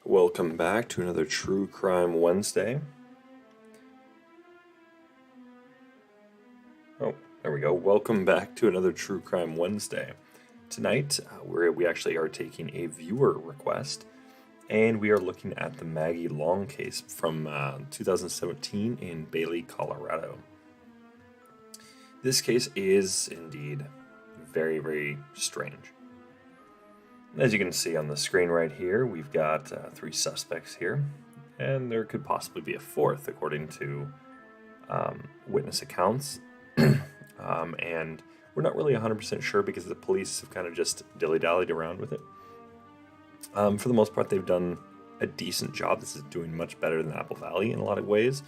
Welcome back to another True Crime Wednesday. Oh, there we go. Welcome back to another True Crime Wednesday. Tonight, we actually are taking a viewer request, and we are looking at the Maggie Long case from 2017 in Bailey, Colorado. This case is indeed very, very strange. As you can see on the screen right here, we've got 3 suspects here, and there could possibly be a 4th according to witness accounts. And we're not really 100% sure because the police have kind of just dilly-dallied around with it. For the most part, they've done a decent job. This is doing much better than Apple Valley in a lot of ways.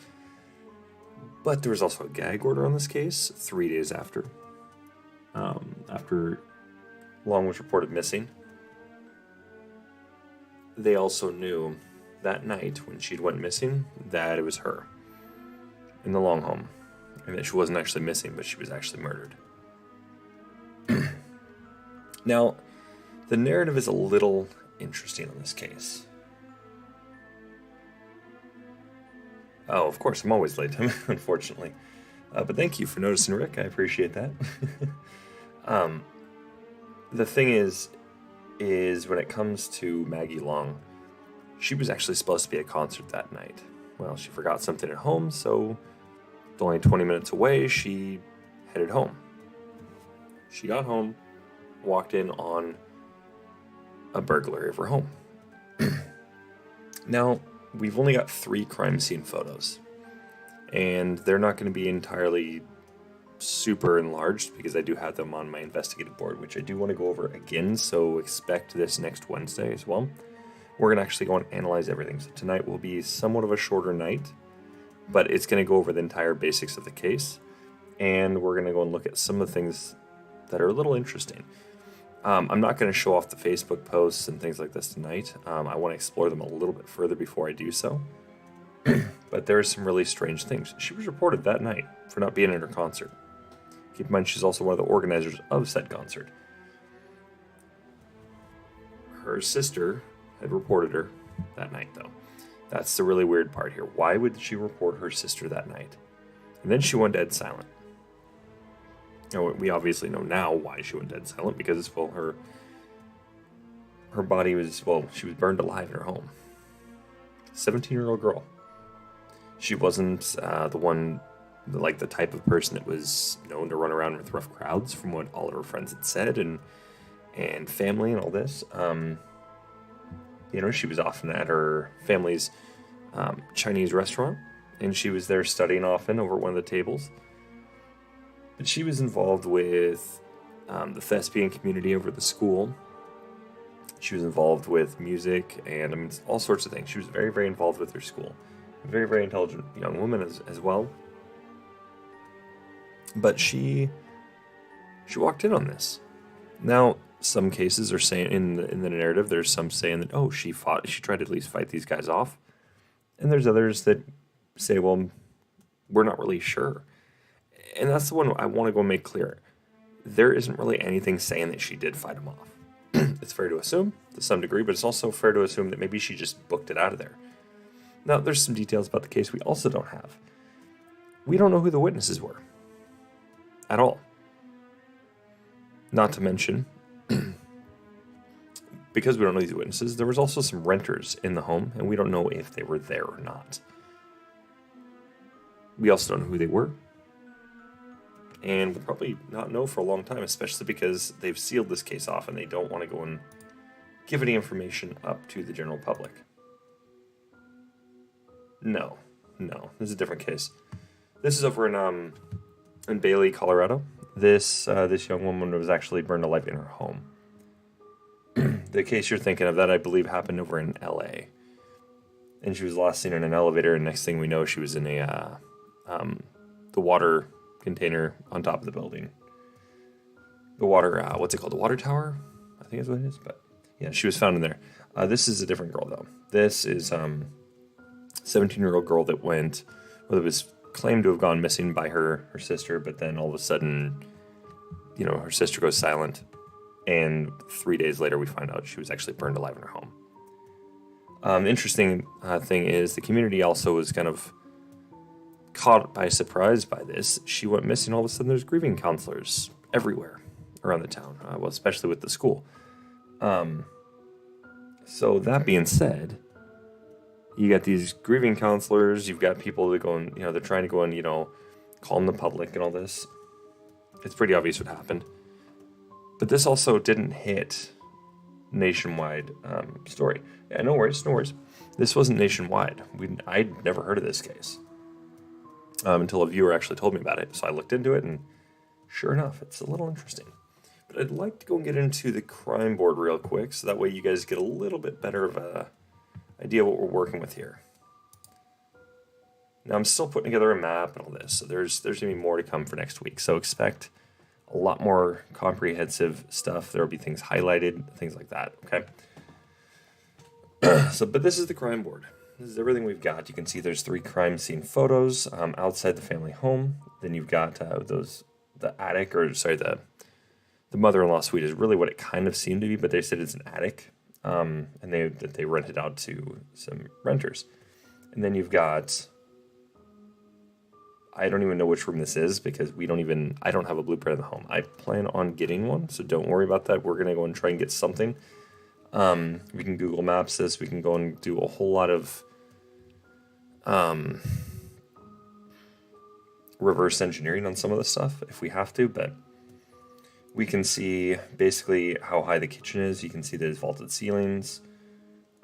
But there was also a gag order on this case 3 days after Long was reported missing. They also knew that night when she'd went missing that it was her in the Long home, and that she wasn't actually missing, but she was actually murdered. Now, the narrative is a little interesting on this case. Oh, of course, I'm always late, unfortunately. But thank you for noticing, Rick. I appreciate that. The thing is when it comes to Maggie Long, she was actually supposed to be at a concert that night. Well, she forgot something at home, so only 20 minutes away, she headed home. She got home, walked in on a burglary of her home. Now, we've only got 3 crime scene photos, and they're not going to be entirely super enlarged because I do have them on my investigative board, which I do want to go over again, so expect this next Wednesday as well. We're going to actually go and analyze everything. So tonight will be somewhat of a shorter night, but it's going to go over the entire basics of the case, and we're going to go and look at some of the things that are a little interesting. I'm not going to show off the Facebook posts and things like this tonight. I want to explore them a little bit further before I do so. But there are some really strange things. She was reported that night for not being at her concert. Keep in mind, she's also one of the organizers of said concert. Her sister had reported her that night, though. That's the really weird part here. Why would she report her sister that night? And then she went dead silent. Now, we obviously know now why she went dead silent, because, well, her body was, well, she was burned alive in her home. 17-year-old girl. She wasn't the type of person that was known to run around with rough crowds, from what all of her friends had said, and family and all this. She was often at her family's Chinese restaurant, and she was there studying often over one of the tables. But she was involved with the thespian community over at the school. She was involved with music and all sorts of things. She was very, very involved with her school. A very, very intelligent young woman as well. But she walked in on this. Now, some cases are saying in the narrative, there's some saying that, she tried to at least fight these guys off. And there's others that say, well, we're not really sure. And that's the one I want to go make clear. There isn't really anything saying that she did fight him off. It's fair to assume to some degree, but it's also fair to assume that maybe she just booked it out of there. Now, there's some details about the case we also don't have. We don't know who the witnesses were. At all. Not to mention, because we don't know these witnesses, there was also some renters in the home, and we don't know if they were there or not. We also don't know who they were. And we'll probably not know for a long time, especially because they've sealed this case off and they don't want to go and give any information up to the general public. No, this is a different case. This is over in Bailey, Colorado. This young woman was actually burned alive in her home. The case you're thinking of, that I believe happened over in LA. And she was last seen in an elevator, and next thing we know, she was in the water container on top of the building. The water, what's it called? The water tower? I think is what it is. But yeah, she was found in there. This is a different girl, though. This is 17-year-old girl that was claimed to have gone missing by her sister, but then all of a sudden, her sister goes silent, and 3 days later we find out she was actually burned alive in her home. The interesting thing is the community also was kind of caught by surprise by this. She went missing. All of a sudden, there's grieving counselors everywhere around the town, well, especially with the school. So that being said, you got these grieving counselors. You've got people that go and, they're trying to go and, calm the public and all this. It's pretty obvious what happened. But this also didn't hit nationwide story. Yeah, no worries. This wasn't nationwide. I'd never heard of this case until a viewer actually told me about it. So I looked into it, and sure enough, it's a little interesting. But I'd like to go and get into the crime board real quick, so that way you guys get a little bit better of a idea of what we're working with here. Now I'm still putting together a map and all this, so there's going to be more to come for next week. So expect a lot more comprehensive stuff. There will be things highlighted, things like that, okay? But this is the crime board. This is everything we've got. You can see there's 3 crime scene photos outside the family home. Then you've got the attic, the mother-in-law suite is really what it kind of seemed to be, but they said it's an attic, and they rented out to some renters. And then you've got, I don't even know which room this is because I don't have a blueprint of the home. I plan on getting one, so don't worry about that. We're going to go and try and get something. We can Google Maps this. We can go and do a whole lot of reverse engineering on some of this stuff if we have to, but we can see basically how high the kitchen is. You can see there's vaulted ceilings.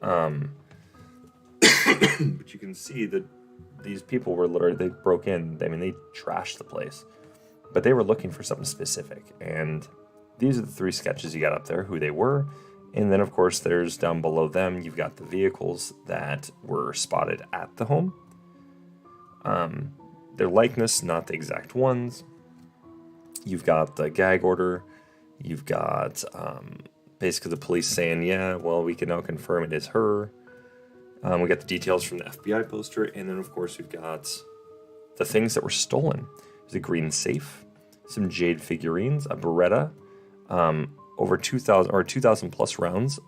But you can see that these people were they broke in. I mean, they trashed the place. But they were looking for something specific. And these are the 3 sketches you got up there, who they were. And then, of course, there's down below them, you've got the vehicles that were spotted at the home. Their likeness, not the exact ones. You've got the gag order. You've got basically the police saying, yeah, well, we can now confirm it is her. We got the details from the FBI poster. And then, of course, we've got the things that were stolen. There's a green safe, some jade figurines, a Beretta, over 2,000 plus rounds.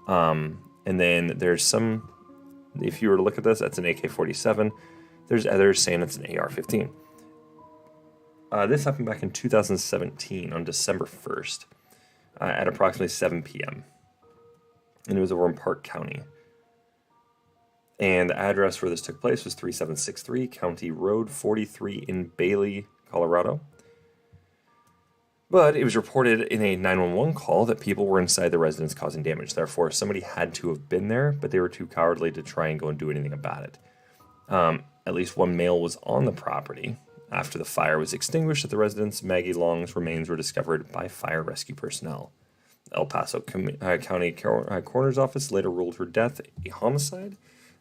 And then there's some, if you were to look at this, that's an AK-47. There's others saying it's an AR-15. This happened back in 2017 on December 1st at approximately 7 p.m. And it was over in Park County. And the address where this took place was 3763 County Road 43 in Bailey, Colorado. But it was reported in a 911 call that people were inside the residence causing damage. Therefore, somebody had to have been there, but they were too cowardly to try and go and do anything about it. At least one male was on the property. After the fire was extinguished at the residence, Maggie Long's remains were discovered by fire rescue personnel. The El Paso County Coroner's Office later ruled her death a homicide.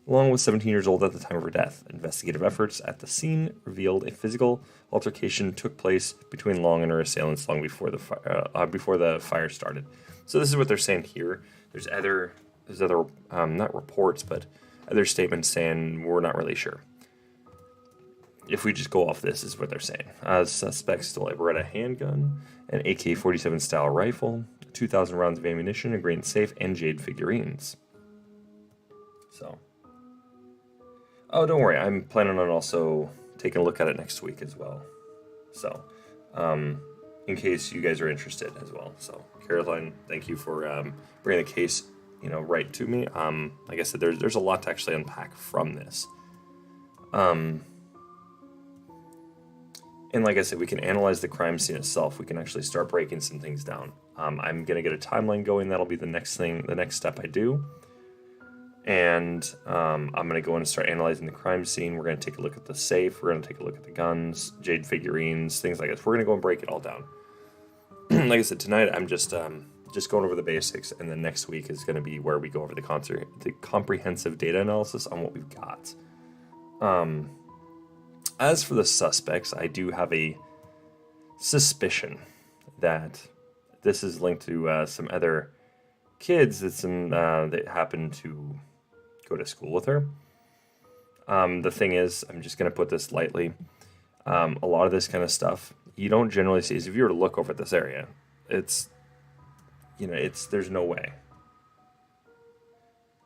Long was 17 years old at the time of her death. Investigative efforts at the scene revealed a physical altercation took place between Long and her assailants long before the fire started. So this is what they're saying here. There's other not reports, but other statements saying we're not really sure. If we just go off this is what they're saying. Suspects stole a Beretta handgun, an AK-47 style rifle, 2,000 rounds of ammunition, a green safe, and jade figurines. So. Oh, don't worry. I'm planning on also taking a look at it next week as well. So, in case you guys are interested as well. So, Caroline, thank you for bringing the case, right to me. Like I said, there's a lot to actually unpack from this. And like I said, we can analyze the crime scene itself. We can actually start breaking some things down. I'm gonna get a timeline going. That'll be the next step I do. And I'm going to go in and start analyzing the crime scene. We're going to take a look at the safe. We're going to take a look at the guns, jade figurines, things like this. We're going to go and break it all down. Like I said, tonight I'm just going over the basics, and then next week is going to be where we go over the comprehensive data analysis on what we've got. As for the suspects, I do have a suspicion that this is linked to some other kids that happen to go to school with her. The thing is, I'm just going to put this lightly. A lot of this kind of stuff you don't generally see. Is if you were to look over at this area, there's no way.